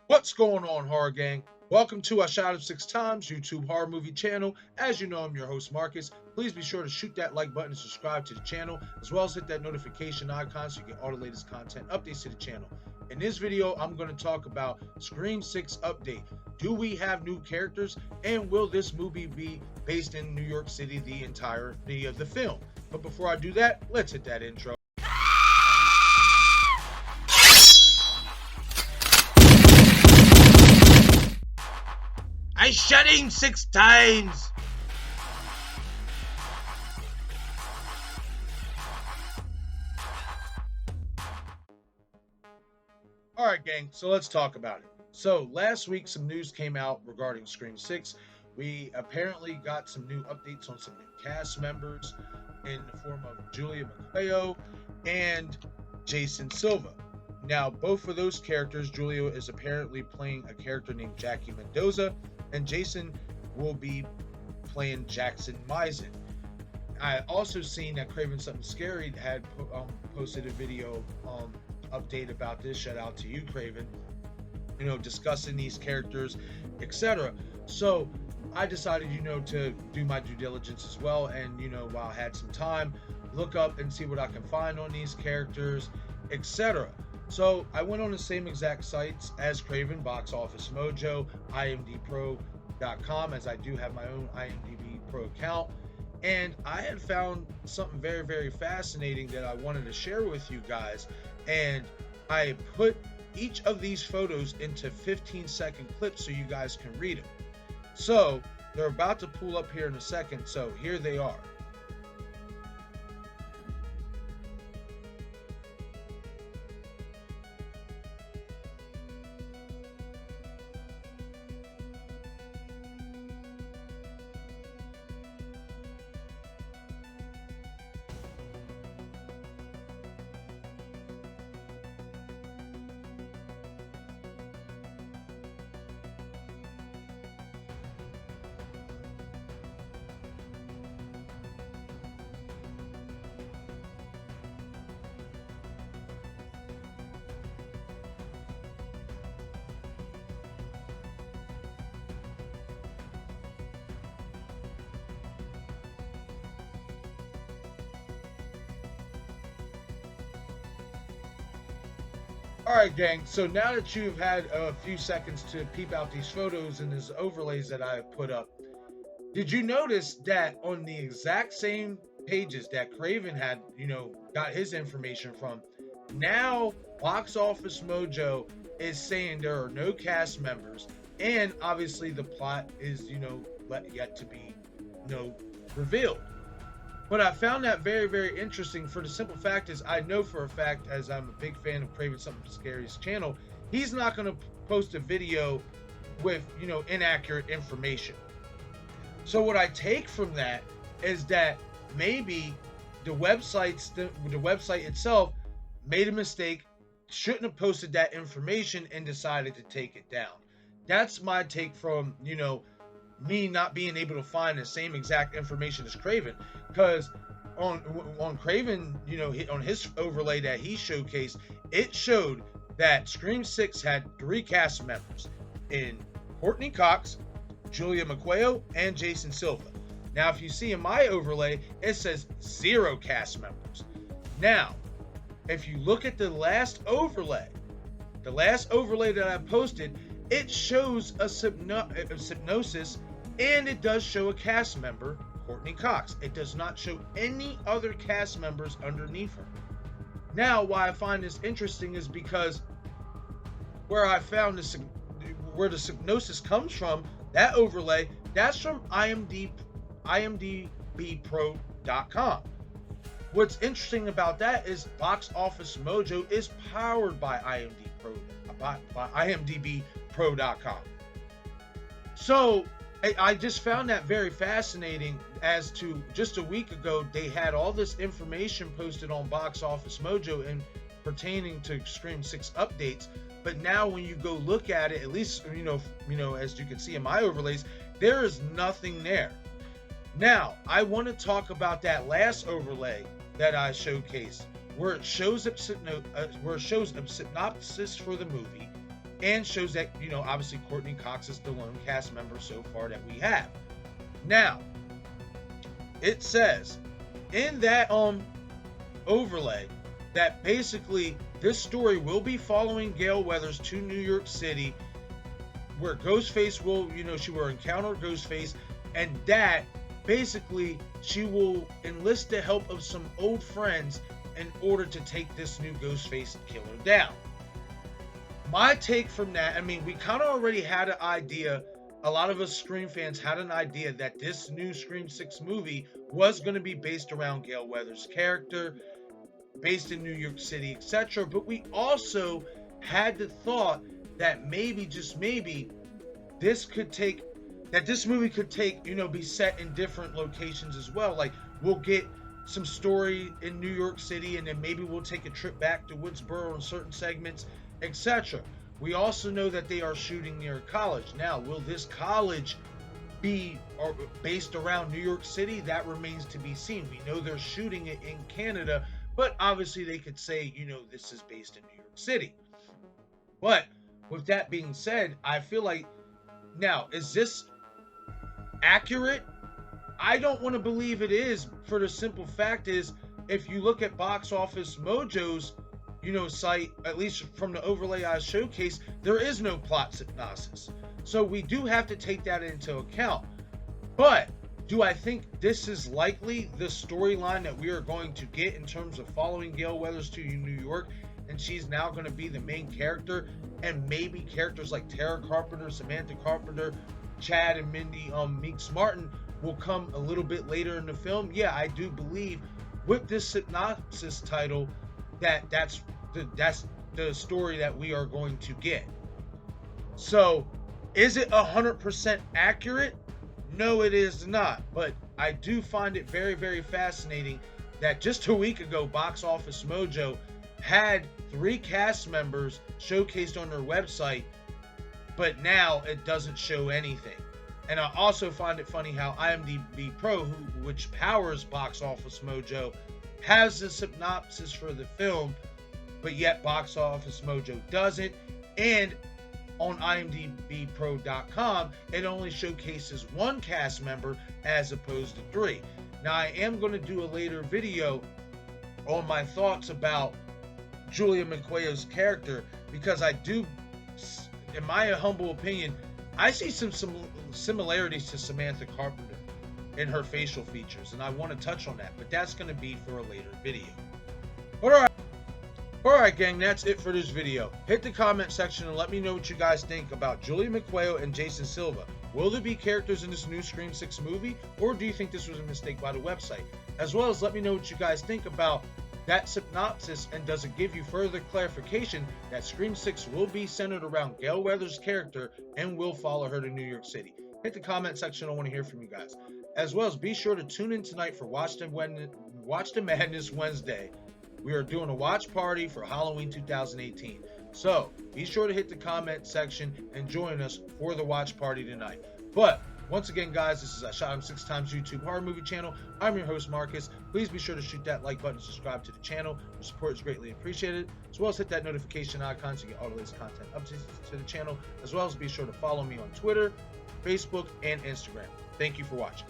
What's going on, horror gang? Welcome to I Shot It 6 Times YouTube horror movie channel. As you know, I'm your host Marcus. Please be sure to shoot that like button and subscribe to the channel, as well as hit that notification icon so you get all the latest content updates to the channel. In this video, I'm going to talk about Scream 6 update. Do we have new characters, and will this movie be based in New York City the entirety of the film? But before I do that, let's hit that intro. I shot him 6 times. All right, gang, so let's talk about it. So last week, some news came out regarding Scream 6. We apparently got some new updates on some new cast members in the form of Julia McCleo and Jason Silva. Now, both of those characters, Julia is apparently playing a character named Jackie Mendoza, and Jason will be playing Jackson Misen. I also seen that Craven Something Scary had posted a video update about this. Shout out to you, Craven. Discussing these characters, etc. So I decided, to do my due diligence as well, and while I had some time, look up and see what I can find on these characters, etc. So I went on the same exact sites as Craven, Box Office Mojo, imdbpro.com, as I do have my own IMDb Pro account. And I had found something very, very fascinating that I wanted to share with you guys. And I put each of these photos into 15-second clips so you guys can read them. So they're about to pull up here in a second. So here they are. All right, gang. So now that you've had a few seconds to peep out these photos and these overlays that I put up, did you notice that on the exact same pages that Craven had, got his information from, now Box Office Mojo is saying there are no cast members, and obviously the plot is, yet to be, revealed. But I found that very, very interesting for the simple fact is I know for a fact, as I'm a big fan of Craven Something Scary's channel, he's not going to post a video with, inaccurate information. So what I take from that is that maybe the website itself made a mistake, shouldn't have posted that information, and decided to take it down. That's my take from, me not being able to find the same exact information as Craven, because on Craven, on his overlay that he showcased, it showed that Scream 6 had 3 cast members in Courtney Cox, Julia McCleo, and Jason Silva. Now, if you see in my overlay, it says 0 cast members. Now, if you look at the last overlay that I posted, it shows a hypnosis, and it does show a cast member, Courtney Cox. It does not show any other cast members underneath her. Now, why I find this interesting is because where I found this, where the hypnosis comes from, that overlay, that's from imdbpro.com. What's interesting about that is Box Office Mojo is powered by imdbpro.com. So I just found that very fascinating, as to just a week ago they had all this information posted on Box Office Mojo and pertaining to Scream 6 updates, but now when you go look at it, at least as you can see in my overlays, there is nothing there. Now I want to talk about that last overlay that I showcased, where it shows a synopsis for the movie, and shows that, obviously Courtney Cox is the lone cast member so far that we have. Now, it says in that overlay that basically this story will be following Gale Weathers to New York City, where Ghostface will, she will encounter Ghostface, and that basically she will enlist the help of some old friends in order to take this new Ghostface killer down. My take from that, we kind of already had an idea. A lot of us Scream fans had an idea that this new Scream 6 movie was going to be based around Gale Weathers' character, based in New York City, etc. But we also had the thought that maybe, just maybe, this movie could take, be set in different locations as well. Like, we'll get some story in New York City, and then maybe we'll take a trip back to Woodsboro in certain segments, etc. We also know that they are shooting near a college. Now, will this college be based around New York City? That remains to be seen. We know they're shooting it in Canada, but obviously they could say, this is based in New York City. But with that being said, I feel like, now, is this accurate? I don't want to believe it is, for the simple fact is, if you look at Box Office Mojo's, site, at least from the overlay I showcased, there is no plot synopsis. So we do have to take that into account. But do I think this is likely the storyline that we are going to get in terms of following Gale Weathers to New York, and she's now going to be the main character, and maybe characters like Tara Carpenter, Samantha Carpenter, Chad and Mindy Meeks Martin will come a little bit later in the film? Yeah, I do believe with this synopsis title that's the story that we are going to get. So, is it 100% accurate? No, it is not. But I do find it very, very fascinating that just a week ago, Box Office Mojo had 3 cast members showcased on their website, but now it doesn't show anything. And I also find it funny how IMDb Pro, which powers Box Office Mojo, has the synopsis for the film, but yet Box Office Mojo doesn't. And on IMDbPro.com, it only showcases 1 cast member as opposed to 3. Now, I am going to do a later video on my thoughts about Julia McQuao's character, because I do, in my humble opinion, I see some similarities to Samantha Carpenter in her facial features, and I want to touch on that, but that's going to be for a later video. Alright gang, that's it for this video. Hit the comment section and let me know what you guys think about Julia McQuao and Jason Silva. Will there be characters in this new Scream 6 movie, or do you think this was a mistake by the website? As well as let me know what you guys think about that synopsis, and does it give you further clarification that Scream 6 will be centered around Gale Weathers' character and will follow her to New York City? Hit the comment section, I want to hear from you guys. As well as be sure to tune in tonight for Watch the Madness Wednesday. We are doing a watch party for Halloween 2018. So be sure to hit the comment section and join us for the watch party tonight. But once again, guys, this is I Shot Him 6 Times YouTube horror movie channel. I'm your host, Marcus. Please be sure to shoot that like button and subscribe to the channel. Your support is greatly appreciated. As well as hit that notification icon to get all the latest content updates to the channel. As well as be sure to follow me on Twitter, Facebook, and Instagram. Thank you for watching.